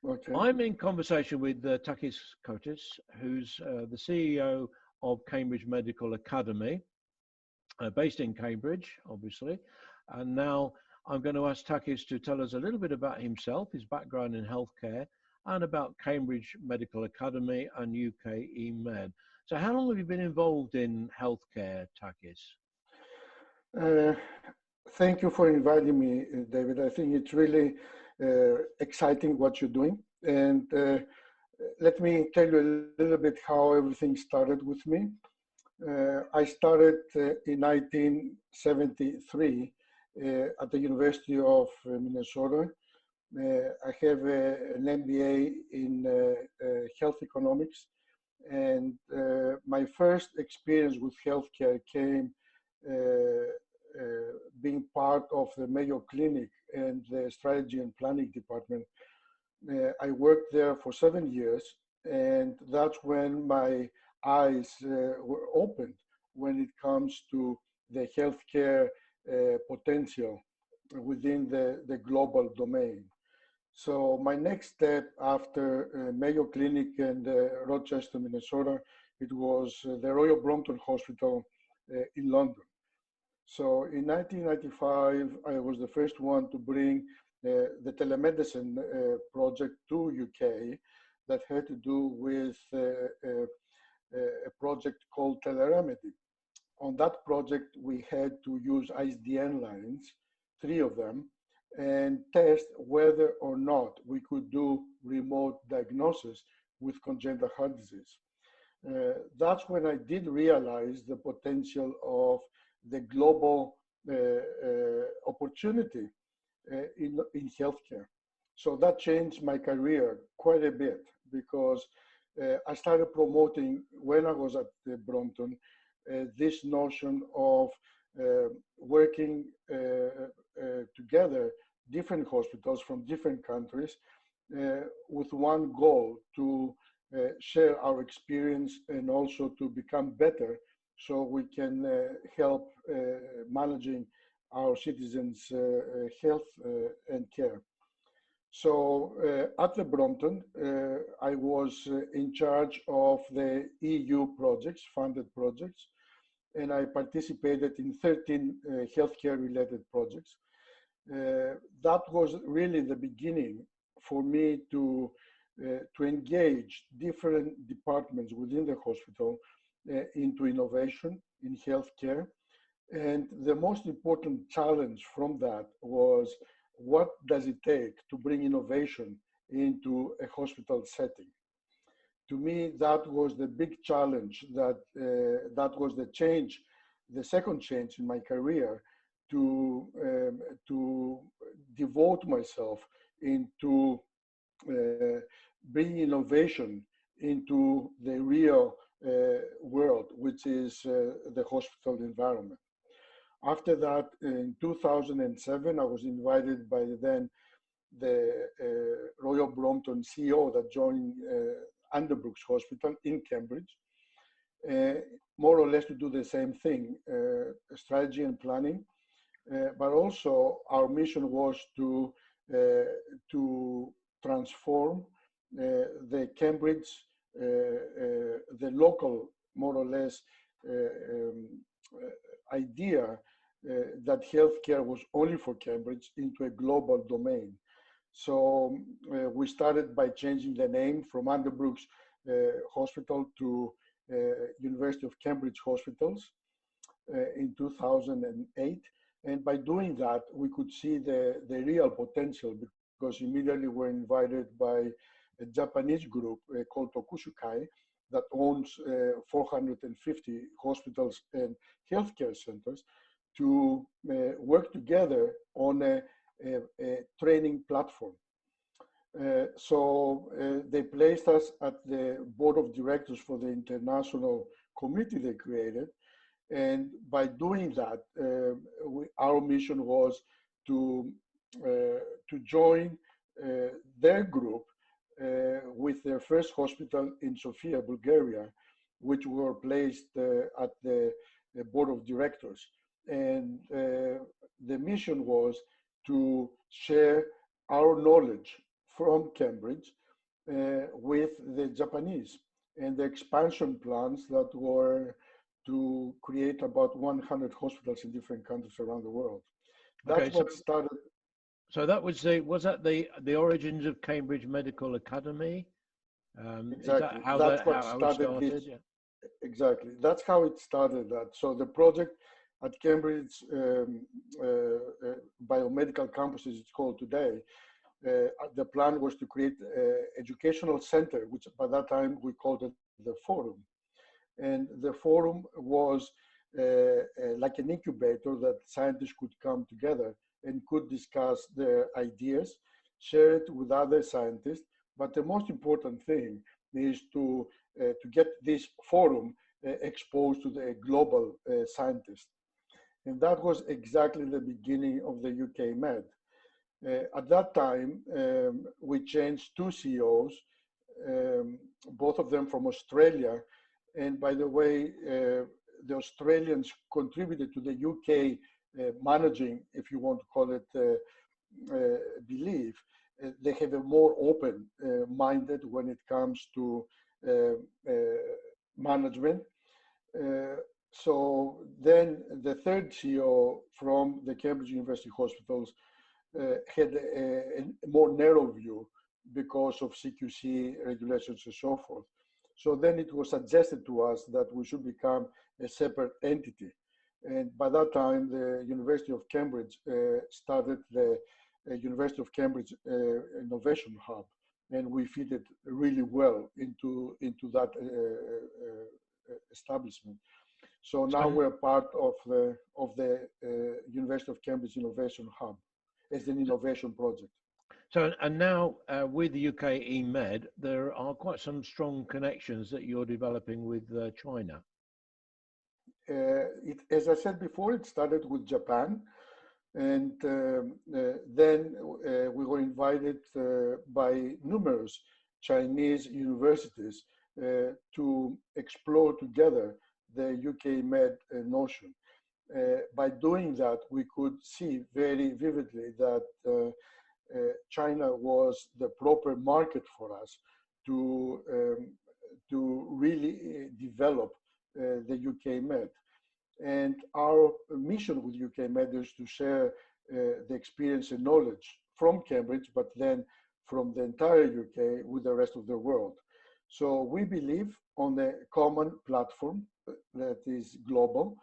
Okay. I'm in conversation with Takis Kotis, who's the CEO of Cambridge Medical Academy, based in Cambridge, obviously. And now I'm going to ask Takis to tell us a little bit about himself, his background in healthcare, and about Cambridge Medical Academy and UKeMED. So how long have you been involved in healthcare, Takis? Uh, Thank you for inviting me, David. I think it's really exciting what you're doing. And let me tell you a little bit how everything started with me. I started in 1973 at the University of Minnesota. I have an MBA in health economics. And my first experience with healthcare came being part of the Mayo Clinic and the strategy and planning department. I worked there for 7 years, and that's when my eyes were opened when it comes to the healthcare potential within the global domain. So my next step after Mayo Clinic and Rochester, Minnesota, it was the Royal Brompton Hospital in London. So in 1995, I was the first one to bring the telemedicine project to UK that had to do with a project called Teleremedy. On that project, we had to use ISDN lines, 3 of them, and test whether or not we could do remote diagnosis with congenital heart disease. That's when I did realize the potential of the global opportunity in healthcare. So that changed my career quite a bit because I started promoting when I was at Brompton this notion of working together, different hospitals from different countries with one goal to share our experience and also to become better so we can help managing our citizens' health and care. So at the Brompton, I was in charge of the EU projects, funded projects, and I participated in 13 healthcare-related projects. That was really the beginning for me to engage different departments within the hospital into innovation in healthcare. And the most important challenge from that was, what does it take to bring innovation into a hospital setting? To me, that was the big challenge, that was the change, the second change in my career, to devote myself into bringing innovation into the real world, which is the hospital environment. After that, in 2007, I was invited by then the Royal Brompton CEO that joined Underbrooks Hospital in Cambridge, more or less to do the same thing, strategy and planning, but also our mission was to transform the Cambridge, the local, more or less, idea that healthcare was only for Cambridge into a global domain. So we started by changing the name from Underbrooks Hospital to University of Cambridge Hospitals in 2008. And by doing that, we could see the real potential, because immediately we're invited by a Japanese group called Tokushukai that owns 450 hospitals and healthcare centers to work together on a training platform. So they placed us at the board of directors for the international committee they created. And by doing that, our mission was to join their group with their first hospital in Sofia, Bulgaria, which were placed at the board of directors. And the mission was to share our knowledge from Cambridge with the Japanese and the expansion plans that were to create about 100 hospitals in different countries around the world. That's Okay, what started. so that was the origins of Cambridge Medical Academy? Is that Exactly. That's what how it started this. started? Yeah. Exactly. That's how it started. That so the project at Cambridge Biomedical Campus, as it's called today, the plan was to create an educational center, which by that time we called it the Forum. And the Forum was like an incubator that scientists could come together and could discuss their ideas, share it with other scientists. But the most important thing is to get this forum exposed to the global scientists. And that was exactly the beginning of the UKeMED. At that time, we changed two CEOs, both of them from Australia. And by the way, the Australians contributed to the UK managing, if you want to call it, belief. They have a more open-minded when it comes to management. So then the third CEO from the Cambridge University Hospitals had a more narrow view because of CQC regulations and so forth. So then it was suggested to us that we should become a separate entity. And by that time, the University of Cambridge started the University of Cambridge Innovation Hub, and we fitted really well into that establishment. So now we're part of the University of Cambridge Innovation Hub as an innovation project. So, and now with the UKeMED, there are quite some strong connections that you're developing with China. As I said before, it started with Japan, and then we were invited by numerous Chinese universities to explore together the UKeMED notion. By doing that, we could see very vividly that China was the proper market for us to really develop the UKeMED. And our mission with UKeMED is to share the experience and knowledge from Cambridge, but then from the entire UK with the rest of the world. So we believe on a common platform that is global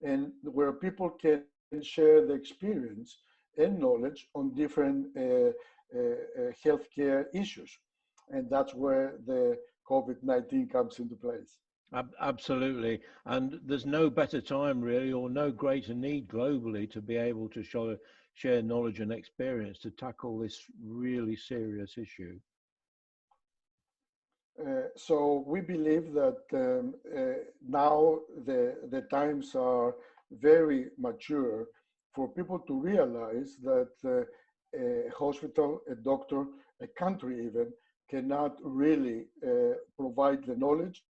and where people can share the experience and knowledge on different healthcare issues. And that's where the COVID-19 comes into place. Absolutely. And there's no better time really, or no greater need globally to be able to share knowledge and experience to tackle this really serious issue. So we believe that now the times are very mature for people to realize that a hospital, a doctor, a country even, cannot really provide the knowledge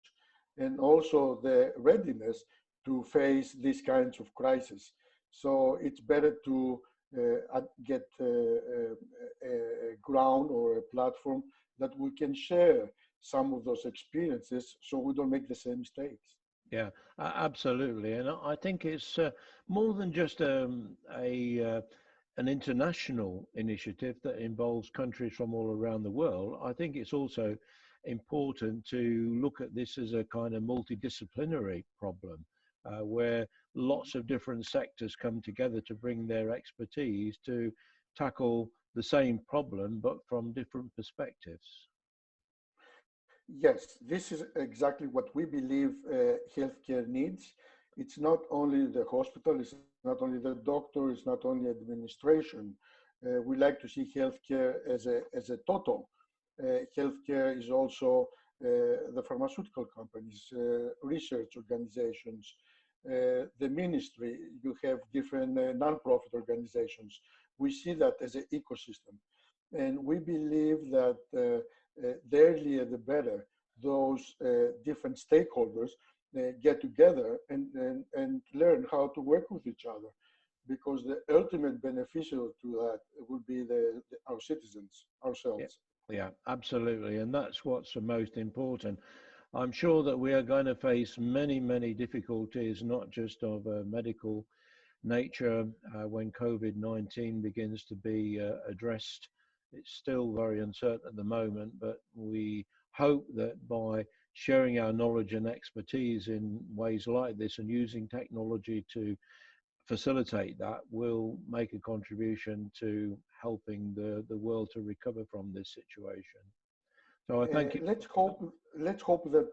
and also the readiness to face these kinds of crises. So it's better to get a ground or a platform that we can share some of those experiences so we don't make the same mistakes. Yeah, absolutely. And I think it's more than just an international initiative that involves countries from all around the world. I think it's also important to look at this as a kind of multidisciplinary problem where lots of different sectors come together to bring their expertise to tackle the same problem, but from different perspectives. Yes, this is exactly what we believe healthcare needs. It's not only the hospital, it's not only the doctor, it's not only administration. We like to see healthcare as a total. Healthcare is also the pharmaceutical companies, research organizations, the ministry. You have different non-profit organizations. We see that as an ecosystem. And we believe that the earlier the better those different stakeholders get together and learn how to work with each other, because the ultimate beneficial to that will be our citizens, ourselves. Yeah, absolutely. And that's what's the most important. I'm sure that we are going to face many, many difficulties, not just of a medical nature, when COVID-19 begins to be addressed. It's still very uncertain at the moment, but we hope that by sharing our knowledge and expertise in ways like this and using technology to facilitate that, will make a contribution to helping the world to recover from this situation. So I thank you. Let's hope that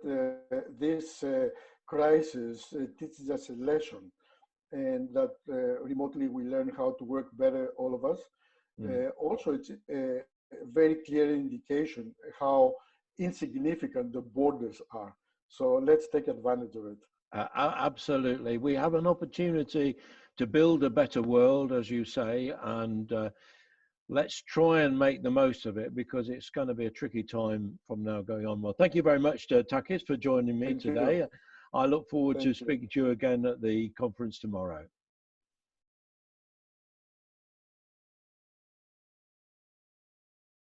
this crisis teaches us a lesson, and that remotely we learn how to work better, all of us. Also, it's a very clear indication how insignificant the borders are. So let's take advantage of it. Absolutely. We have an opportunity to build a better world, as you say, and let's try and make the most of it, because it's going to be a tricky time from now going on. Well, thank you very much to Takis for joining me Thank today. you. I look forward to Thank you. speaking to you again at the conference tomorrow.